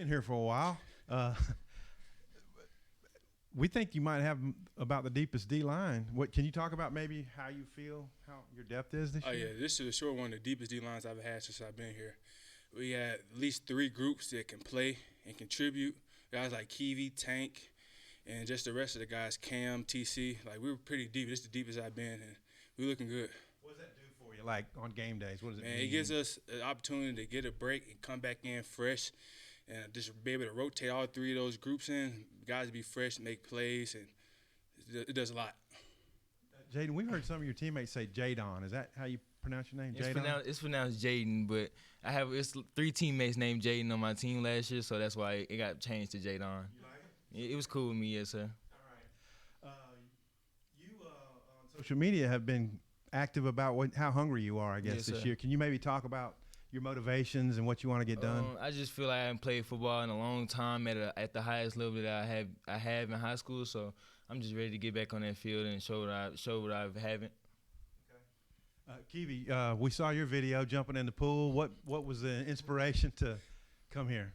been here for a while. We think you might have about the deepest D line. What can you talk about? Maybe how you feel, how your depth is this Oh year? yeah, this is sure one of the deepest D lines I've had since I've been here. We had at least 3 groups that can play and contribute. Guys like Keivie, Tank, and just the rest of the guys, Cam, TC. Like we were pretty deep. This is the deepest I've been, and we looking good. What does that do for you? Like on game days, what does it Man, mean? it gives us an opportunity to get a break and come back in fresh, and just be able to rotate all 3 of those groups in. Guys be fresh, make plays, and it does a lot. Jaedon, we've heard some of your teammates say Jaedon. Is that how you pronounce your name? It's pronounced Jaedon, but it's 3 teammates named Jaedon on my team last year, so that's why it got changed to Jaedon. You like it? It was cool with me, yes, sir. All right. You on social media have been active about how hungry you are, I guess, Yes, this sir. year. Can you maybe talk about your motivations and what you want to get done? I just feel like I haven't played football in a long time at the highest level that I have in high school. So I'm just ready to get back on that field and show what I haven't. Keivie, we saw your video jumping in the pool. What was the inspiration to come here?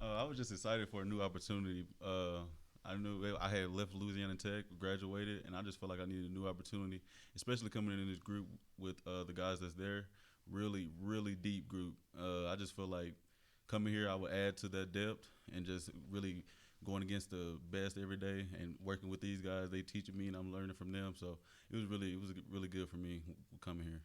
I was just excited for a new opportunity. I knew I had left Louisiana Tech, graduated, and I just felt like I needed a new opportunity, especially coming in this group with the guys that's there. Really, really deep group. I just feel like coming here, I would add to that depth and just really going against the best every day and working with these guys. They teaching me and I'm learning from them. So it was really good for me coming here.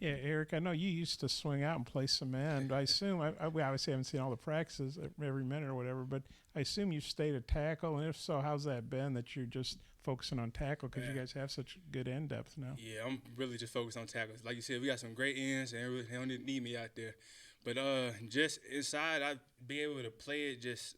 Yeah, Eric, I know you used to swing out and play some end. I assume, we obviously haven't seen all the practices every minute or whatever, but I assume you stayed at tackle, and if so, how's that been that you're just focusing on tackle because you guys have such good end depth now? Yeah, I'm really just focused on tackles. Like you said, we got some great ends, and they don't need me out there. But just inside, I've been able to play it just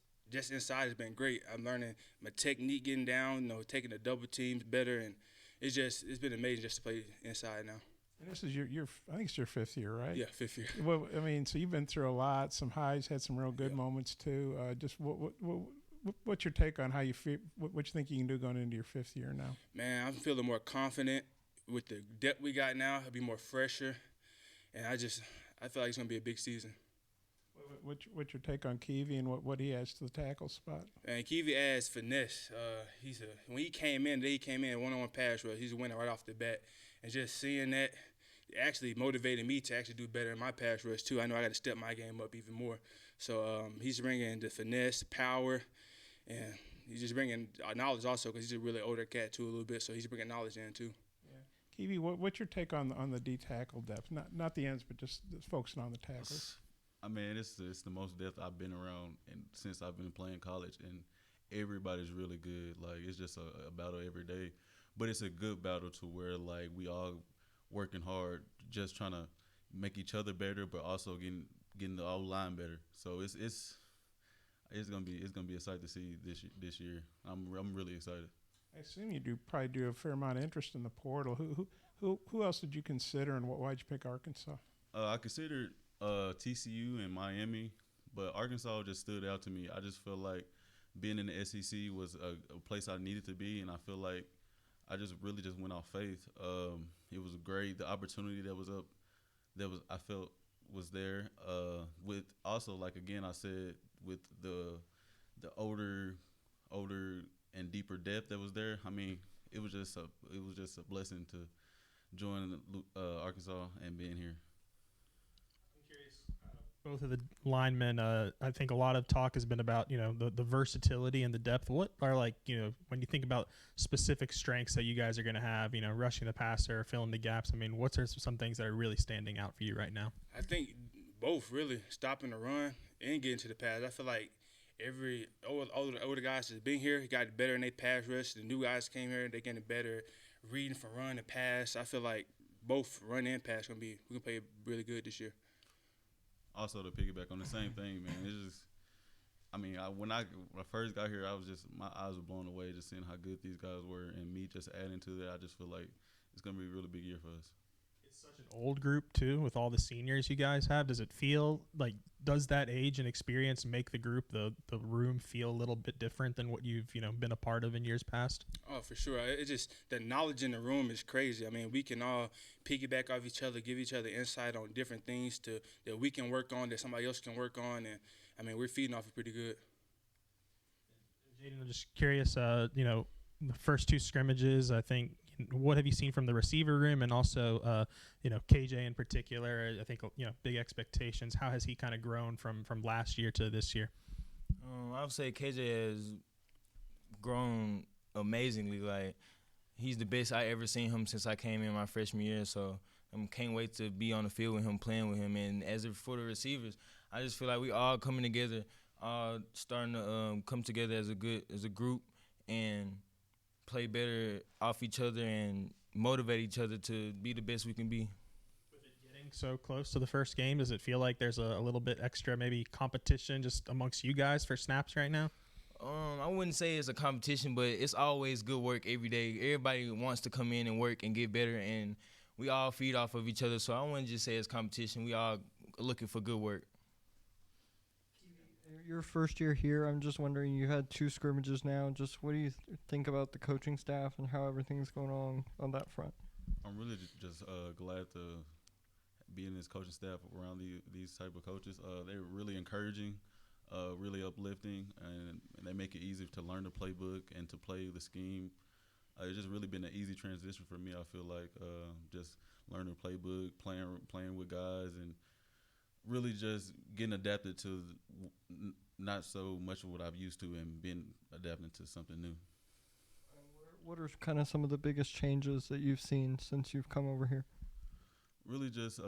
inside has been great. I'm learning my technique getting down, taking the double teams better, and it's been amazing just to play inside now. And this is your I think it's your 5th year, right? Yeah, 5th year. Well, I mean, so you've been through a lot, some highs, had some real good moments too. Just what's your take on how you feel? What you think you can do going into your 5th year now? Man, I'm feeling more confident with the depth we got now. I'll be more fresher, and I feel like it's gonna be a big season. What's your take on Keivie and what he adds to the tackle spot? And Keivie adds finesse. When he came in one-on-one pass rush. He's a winner right off the bat, and just seeing that actually motivated me to actually do better in my pass rush too. I know I got to step my game up even more. So he's bringing the finesse, power, and he's just bringing knowledge also because he's a really older cat too a little bit. So he's bringing knowledge in too. Yeah. Keivie, what's your take on the D tackle depth? Not the ends, but just focusing on the tackles. I mean, it's the most depth I've been around and since I've been playing college, and everybody's really good. Like, it's just a battle every day. But it's a good battle to where, like, we all working hard, just trying to make each other better, but also getting the old line better. So it's gonna be a sight to see this year. I'm really excited. I assume you probably do a fair amount of interest in the portal. Who else did you consider, and why'd you pick Arkansas? I considered TCU and Miami, but Arkansas just stood out to me. I just feel like being in the SEC was a place I needed to be, and I feel like I just really went off faith. It was great. The opportunity I felt was there. With also, like, again, I said, with the older and deeper depth that was there. I mean, it was just a blessing to join Arkansas and being here. Both of the linemen, I think a lot of talk has been about, the versatility and the depth. What are, when you think about specific strengths that you guys are going to have, rushing the passer, filling the gaps, I mean, what's some things that are really standing out for you right now? I think both, really, stopping the run and getting to the pass. I feel like every older guys that's been here got better in their pass rush. The new guys came here, they're getting better reading from run and pass. I feel like both run and pass we're gonna play really good this year. Also, to piggyback on the same thing, man, it's just, I mean, when I first got here, my eyes were blown away just seeing how good these guys were, and me just adding to that. I just feel like it's gonna be a really big year for us. It Such an old group too, with all the seniors you guys have. Does it feel like, does that age and experience make the group, the room, feel a little bit different than what you've been a part of in years past? Oh, for sure. It's just the knowledge in the room is crazy. I mean, we can all piggyback off each other, give each other insight on different things that we can work on, that somebody else can work on, and I mean, we're feeding off it pretty good. Jaedon, I'm just curious. The first two scrimmages, I think. What have you seen from the receiver room, and also, KJ in particular? I think big expectations. How has he kind of grown from last year to this year? I would say KJ has grown amazingly. Like, he's the best I ever seen him since I came in my freshman year. So I can't wait to be on the field with him, playing with him. And for the receivers, I just feel like we all coming together, starting to come together as a group and play better off each other and motivate each other to be the best we can be. With it getting so close to the first game, does it feel like there's a little bit extra maybe competition just amongst you guys for snaps right now? I wouldn't say it's a competition, but it's always good work every day. Everybody wants to come in and work and get better, and we all feed off of each other. So I wouldn't just say it's competition. We all looking for good work. Your first year here, I'm just wondering, you had 2 scrimmages now. Just what do you think about the coaching staff and how everything's going on that front? I'm really just glad to be in this coaching staff around these type of coaches. They're really encouraging, really uplifting, and they make it easy to learn the playbook and to play the scheme. It's just really been an easy transition for me. I feel like just learning the playbook, playing with guys, and really just getting adapted to not so much of what I'm used to and being adapting to something new. What are kind of some of the biggest changes that you've seen since you've come over here? Really just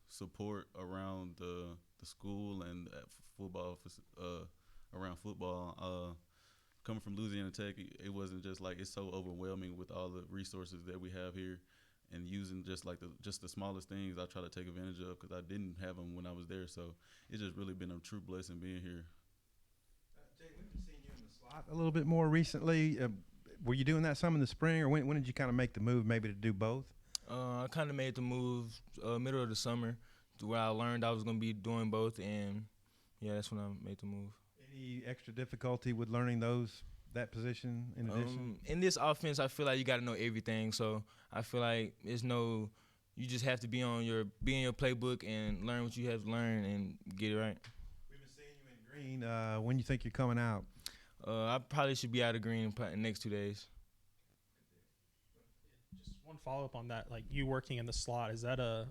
support around the school and football, around football. Coming from Louisiana Tech, it wasn't just like it's so overwhelming with all the resources that we have here. And using just the smallest things, I try to take advantage of because I didn't have them when I was there. So it's just really been a true blessing being here. Jay, we've been seeing you in the slot a little bit more recently. Were you doing that some in the spring, or when did you kind of make the move maybe to do both? I kind of made the move middle of the summer, to where I learned I was going to be doing both, and yeah, that's when I made the move. Any extra difficulty with learning that position in addition? In this offense, I feel like you got to know everything. So I feel like you just have to be in your playbook and learn what you have to learn and get it right. We've been seeing you in green. When you think you're coming out? I probably should be out of green in the next 2 days. Just one follow-up on that, like you working in the slot, is that a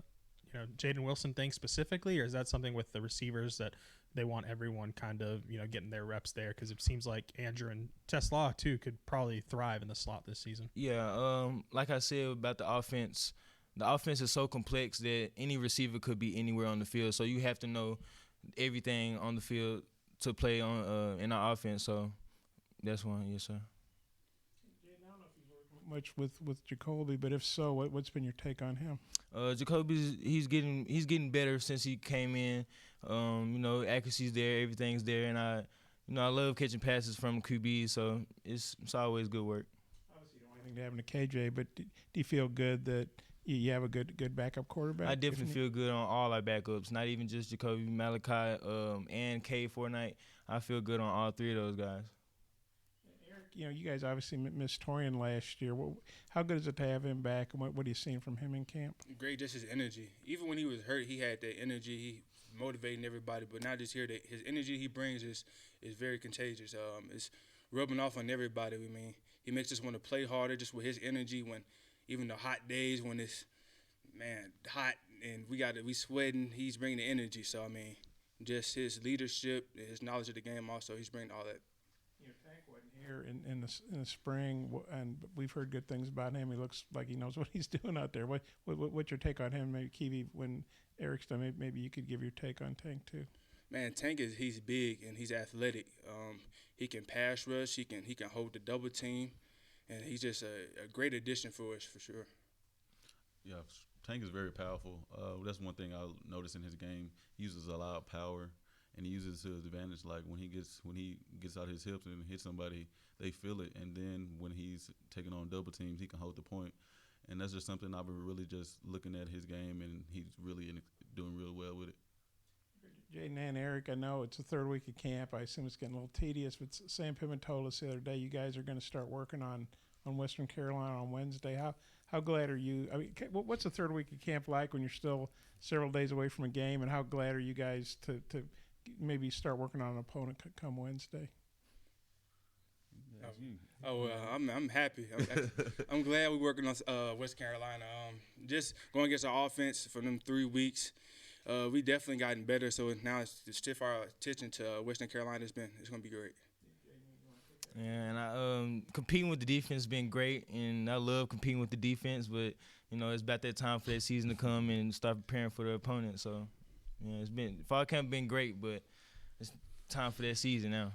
Jaedon Wilson thing specifically, or is that something with the receivers that they want everyone kind of getting their reps there? Because it seems like Andrew and Tesla too could probably thrive in the slot this season. Yeah, like I said about the offense is so complex that any receiver could be anywhere on the field. So you have to know everything on the field to play on in our offense. So that's one, yes, sir. I don't know if you've worked much with Jacoby, but if so, what's been your take on him? Jacoby, he's getting better since he came in. Accuracy's there, everything's there, and I love catching passes from QB. So it's always good work. Obviously, you don't want anything to happen to KJ, but do you feel good that you have a good backup quarterback? I definitely feel good on all our backups, not even just Jacoby, Malachi, and K Fortnite. I feel good on all 3 of those guys. Eric, you guys obviously missed Torian last year. How good is it to have him back, and what are you seeing from him in camp? Great, just his energy. Even when he was hurt, he had that energy. He motivating everybody, but not just here. That his energy he brings is very contagious. It's rubbing off on everybody. I mean, he makes us want to play harder just with his energy. When even the hot days when it's hot and we sweating, he's bringing the energy. So I mean, just his leadership, his knowledge of the game. Also, he's bringing all that. Tank wasn't here in the spring, and we've heard good things about him. He looks like he knows what he's doing out there. What's your take on him? Maybe Keivie, when Eric's done, maybe you could give your take on Tank too. Man, Tank he's big and he's athletic. He can pass rush. He can hold the double team, and he's just a great addition for us for sure. Yeah, Tank is very powerful. That's one thing I noticed in his game. He uses a lot of power, and he uses it to his advantage. Like when he gets out his hips and hits somebody, they feel it. And then when he's taking on double teams, he can hold the point. And that's just something I've been really just looking at his game, and he's really doing real well with it. Jaedon and Eric, I know it's the third week of camp. I assume it's getting a little tedious, but Sam Pittman told us the other day you guys are going to start working on Western Carolina on Wednesday. How glad are you? I mean, what's the third week of camp like when you're still several days away from a game, and how glad are you guys to maybe start working on an opponent come Wednesday? I'm happy. I'm glad we're working on West Carolina. Just going against our offense for them 3 weeks, we definitely gotten better. So now it's to shift our attention to Western Carolina. It's going to be great. Yeah, and I competing with the defense has been great, and I love competing with the defense. But it's about that time for that season to come and start preparing for the opponent. So it's been fall camp been great, but it's time for that season now.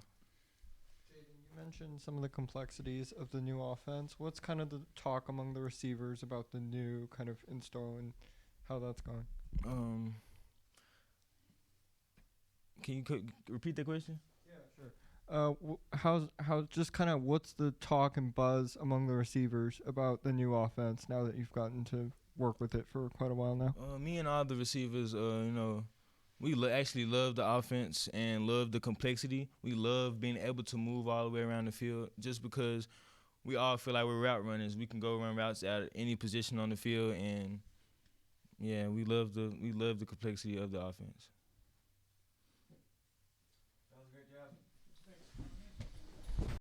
You mentioned some of the complexities of the new offense. What's kind of the talk among the receivers about the new kind of install and how that's going? Can you repeat that question? Yeah, sure. How's just kind of what's the talk and buzz among the receivers about the new offense now that you've gotten to work with it for quite a while now? Me and all the receivers, we actually love the offense and love the complexity. We love being able to move all the way around the field just because we all feel like we're route runners. We can go run routes at any position on the field, and yeah, we love the complexity of the offense.